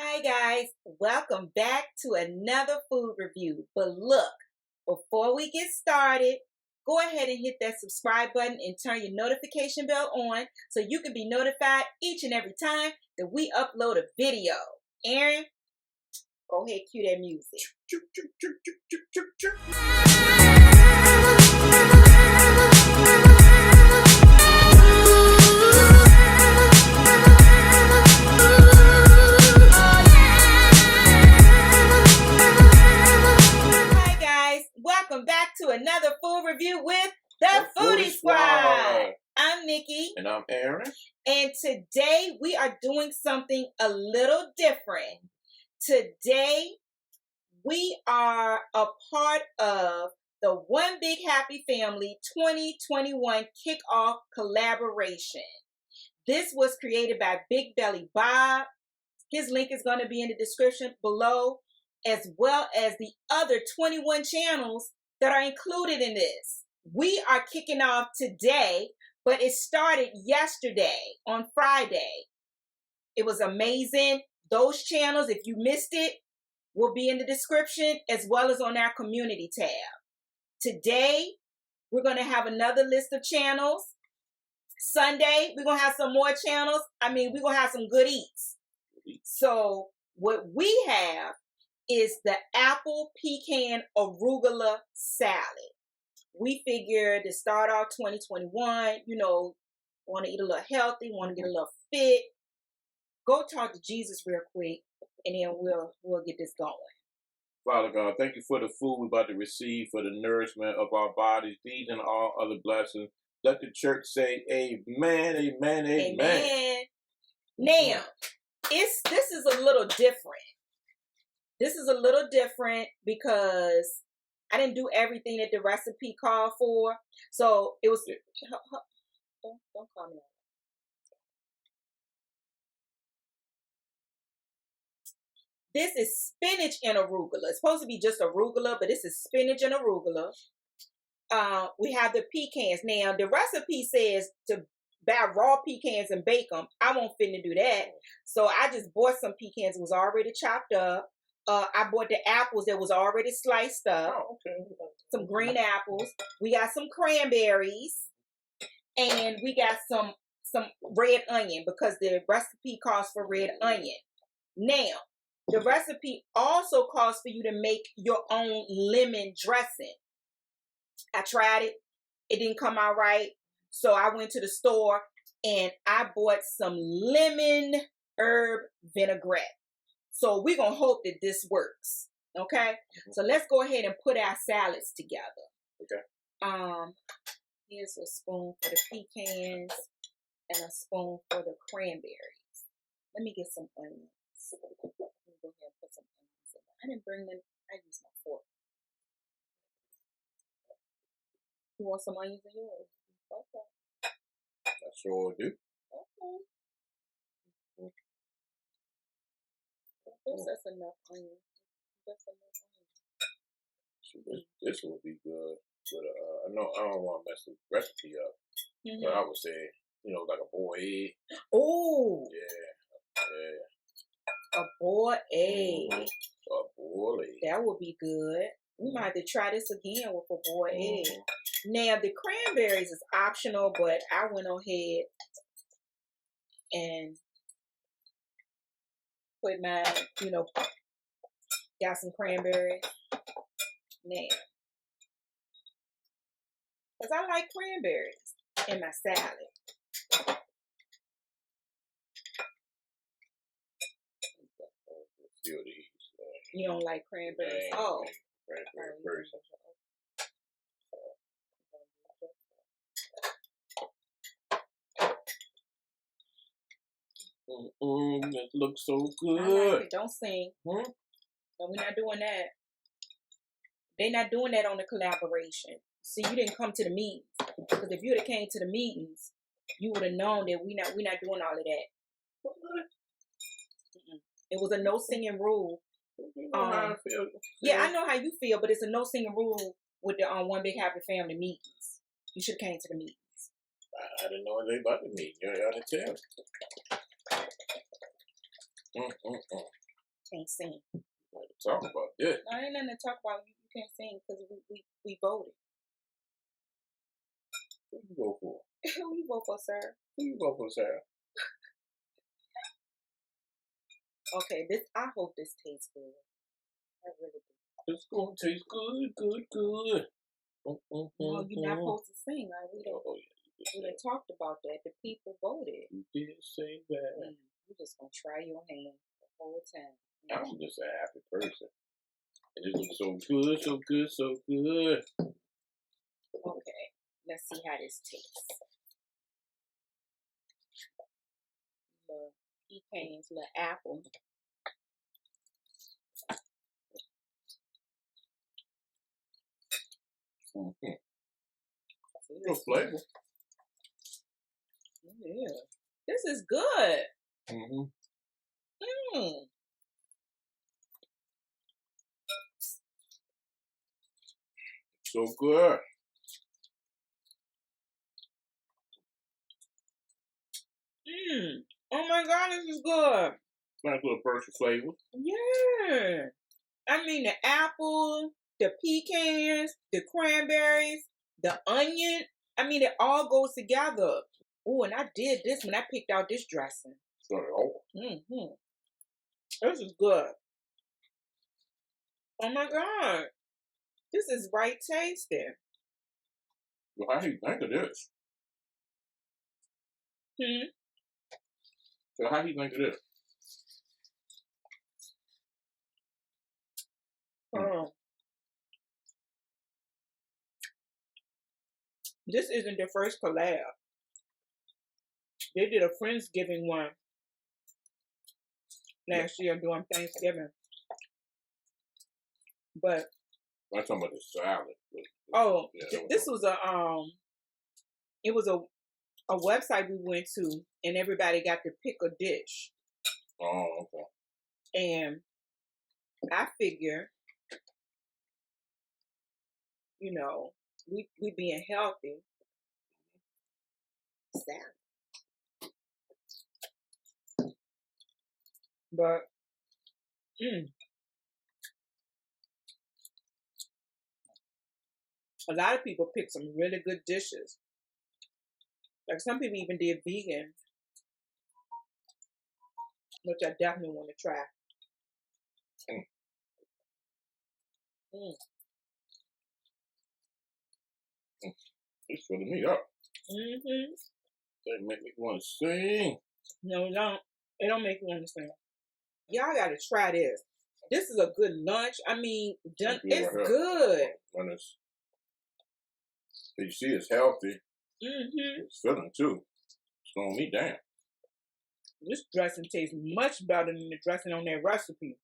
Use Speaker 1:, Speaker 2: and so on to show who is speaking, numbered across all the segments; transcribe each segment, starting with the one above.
Speaker 1: Hi guys, welcome back to another food review. But look, before we get started, go ahead and hit that subscribe button and turn your notification bell on so you can be notified each and every time that we upload a video. Aaron, go ahead, cue that music. Welcome back to another food review with the Foodie Squad. I'm Nikki.
Speaker 2: And I'm Aaron.
Speaker 1: And today we are doing something a little different. Today we are a part of the One Big Happy Family 2021 Kickoff Collaboration. This was created by Big Belly Bob. His link is going to be in the description below, as well as the other 21 channels that are included in this. We are kicking off today, but it started yesterday on Friday. It was amazing. Those channels, if you missed it, will be in the description as well as on our community tab. Today, we're going to have another list of channels. Sunday, we're going to have some more channels. We're going to have some good eats. So what we have is the Apple Pecan Arugula Salad. We figured to start off 2021, want to eat a little healthy, want to get a little fit. Go talk to Jesus real quick, and then we'll get this going.
Speaker 2: Father God, thank you for the food we're about to receive, for the nourishment of our bodies, these and all other blessings. Let the church say amen, amen, amen.
Speaker 1: Amen. Now, this is a little different. This is a little different because I didn't do everything that the recipe called for. So it was... Don't call me out. This is spinach and arugula. It's supposed to be just arugula, but this is spinach and arugula. We have the pecans. Now, the recipe says to buy raw pecans and bake them. I won't fit to do that. So I just bought some pecans. It was already chopped up. I bought the apples that was already sliced up.
Speaker 2: Oh, okay.
Speaker 1: Some green apples. We got some cranberries. And we got some red onion because the recipe calls for red onion. Now, the recipe also calls for you to make your own lemon dressing. I tried it. It didn't come out right. So I went to the store and I bought some lemon herb vinaigrette. So we're going to hope that this works. Okay? So let's go ahead and put our salads together.
Speaker 2: Okay.
Speaker 1: Here's a spoon for the pecans and a spoon for the cranberries. Let me get some onions. Let me go ahead and put some onions in there. I didn't bring them. I used my fork. You want some onions in yours? Okay.
Speaker 2: I sure do.
Speaker 1: Okay. That's enough onion. That's enough onion.
Speaker 2: This will be good. But I don't want to mess the recipe up.
Speaker 1: Mm-hmm.
Speaker 2: But I would say, like a boiled egg.
Speaker 1: Oh.
Speaker 2: Yeah.
Speaker 1: A boiled egg.
Speaker 2: Mm-hmm. A boiled egg.
Speaker 1: That would be good. We might have to try this again with a boiled egg. Now, the cranberries is optional, but I went ahead and put my, got some cranberries. Now, because I like cranberries in my salad. You don't like cranberries? Oh.
Speaker 2: Cranberry person. It looks so good.
Speaker 1: I like it. Don't sing.
Speaker 2: Hmm?
Speaker 1: No, we're not doing that. They're not doing that on the collaboration. See, you didn't come to the meetings. Because if you would have came to the meetings, you would have known that we're not doing all of that. It was a no singing rule. Yeah, I know how you feel, but it's a no singing rule with the One Big Happy Family meetings. You should have came to the meetings.
Speaker 2: I didn't know anything about the meeting. You ought to tell.
Speaker 1: Can't sing.
Speaker 2: Talk about this.
Speaker 1: No, ain't nothing to talk about. You can't sing because we voted.
Speaker 2: Who you vote for?
Speaker 1: Who you vote for, sir?
Speaker 2: Who you vote for, Sarah?
Speaker 1: Okay, I hope this tastes good. I really do.
Speaker 2: It's gonna taste good.
Speaker 1: No, you're not supposed to sing. Right? We done talked about that. The people voted.
Speaker 2: You did say that.
Speaker 1: You're just gonna try your hand the whole time.
Speaker 2: I'm just a happy person. And it looks so good, so good, so good.
Speaker 1: Okay, let's see how this tastes. Little pecans, little apple.
Speaker 2: Mm-hmm. Real flavor.
Speaker 1: Yeah, this is good.
Speaker 2: Mm-hmm. So good.
Speaker 1: Oh my God, this is good.
Speaker 2: Nice little burst of flavor.
Speaker 1: Yeah. I mean, the apple, the pecans, the cranberries, the onion. I mean, it all goes together. Oh, and I did this when I picked out this dressing. This is good. Oh my God. This is right tasty.
Speaker 2: Well, how do you think of this? So how do you think of this?
Speaker 1: This isn't the first collab. They did a Friendsgiving one last year during Thanksgiving. But
Speaker 2: I'm talking about the salad.
Speaker 1: This was it was a website we went to, and everybody got to pick a dish.
Speaker 2: Oh, okay.
Speaker 1: And I figure, you know, we being healthy. Salad. But a lot of people pick some really good dishes. Like some people even did vegan, which I definitely want to try.
Speaker 2: It's filling me up. They make me want to sing.
Speaker 1: No, it don't. It don't make you want to sing. Y'all got to try this. This is a good lunch. I mean, it's good.
Speaker 2: You see, it's healthy. It's filling too. It's going me down.
Speaker 1: This dressing tastes much better than the dressing on that recipe.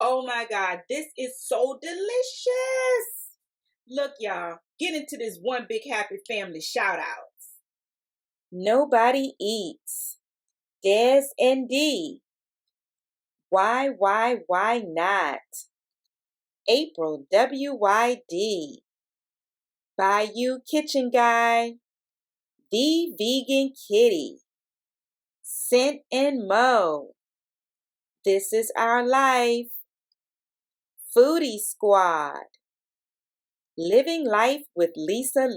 Speaker 1: Oh my God, this is so delicious. Look, y'all, get into this one big happy family shout outs. Nobody eats. Des and D. Why not? April WYD. Bayou Kitchen Guy. The Vegan Kitty. Cynt and Mo. This is Our Life. Foodie Squad. Living Life with Lisa.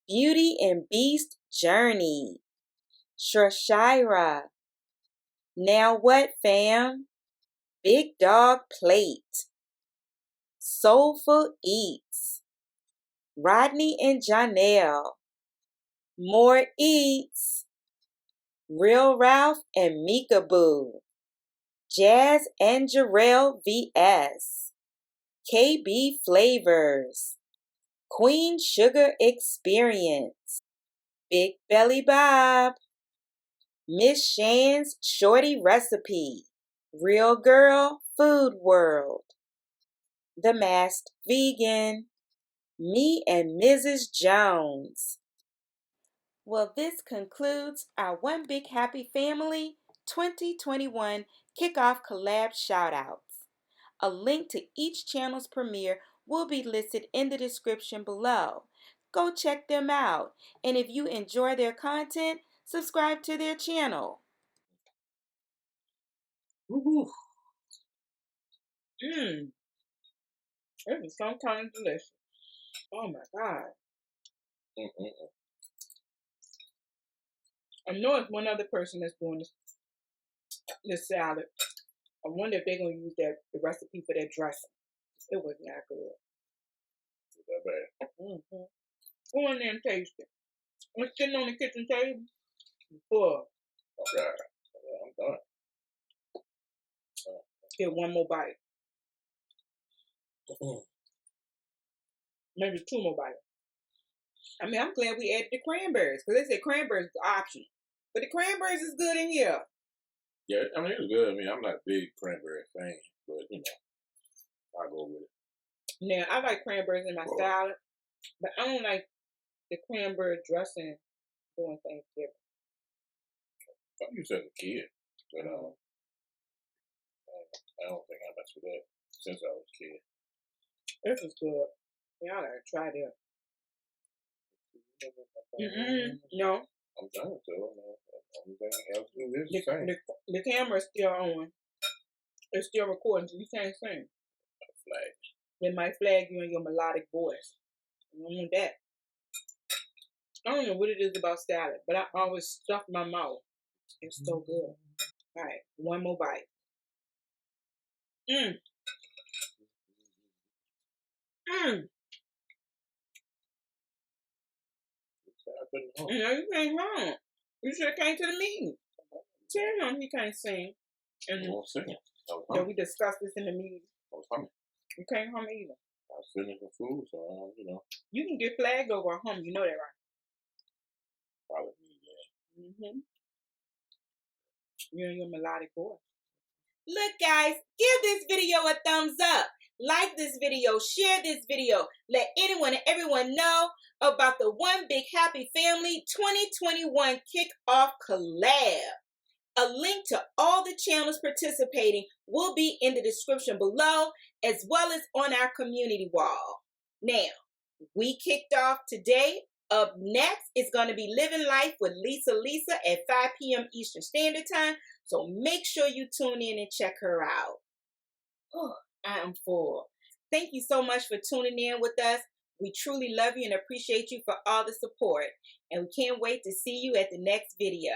Speaker 1: Beauty and Beast Journey. Shrashira. Now what, fam? Big Dog Plate. Soulful Eats. Rodney and Janelle. More Eats. Real Ralph and Mika Boo. Jazz and Jarrell VS. KB Flavors. Queen Sugar Experience. Big Belly Bob. Miss Shan's Shorty Recipe. Real Girl Food World. The Masked Vegan. Me and Mrs. Jones. Well, this concludes our One Big Happy Family 2021 Kickoff Collab Shoutouts. A link to each channel's premiere will be listed in the description below. Go check them out. And if you enjoy their content, subscribe to their channel.
Speaker 2: Woo-hoo.
Speaker 1: This is some kind of delicious. Oh my God. I know it's one other person that's doing this salad. I wonder if they're going to use the recipe for their dressing. It was not good.
Speaker 2: That bad.
Speaker 1: Go in there and taste it. I'm sitting on the kitchen table. Full.
Speaker 2: Okay. I'm done.
Speaker 1: Get one more bite. Maybe 2 more bites. I mean, I'm glad we added the cranberries, because they said cranberries is optional. But the cranberries is good in here.
Speaker 2: Yeah, I mean, it was good. I mean, I'm not a big cranberry fan, but, you know, I'll go with it.
Speaker 1: Now, I like cranberries in my salad, but I don't like the cranberry dressing during Thanksgiving.
Speaker 2: I used to as a kid, but I don't think I messed with that since I was a kid.
Speaker 1: This is good. Y'all gotta try this. No.
Speaker 2: I'm done, so everything else is the same.
Speaker 1: The camera's still on. It's still recording, so you can't sing.
Speaker 2: Flag.
Speaker 1: They might flag you in your melodic voice. I don't want that. I don't know what it is about salad, but I always stuff my mouth. It's so good. All right, one more bite. No, you came home. You should have came to the meeting. Tell him he can't sing. And
Speaker 2: I was singing.
Speaker 1: yeah, we discussed this in the meeting.
Speaker 2: I was humming.
Speaker 1: You can't hum either.
Speaker 2: I was finishing food, so you know.
Speaker 1: You can get flagged over a hum. You know that, right?
Speaker 2: Probably me, yeah.
Speaker 1: You're in your melodic voice. Look, guys, give this video a thumbs up. Like this video, share this video. Let anyone and everyone know about the One Big Happy Family 2021 Kickoff Collab. A link to all the channels participating will be in the description below, as well as on our community wall. Now, we kicked off today. Up next is going to be Living Life with Lisa at 5 p.m. Eastern Standard Time. So make sure you tune in and check her out. Oh, I am full. Thank you so much for tuning in with us. We truly love you and appreciate you for all the support. And we can't wait to see you at the next video.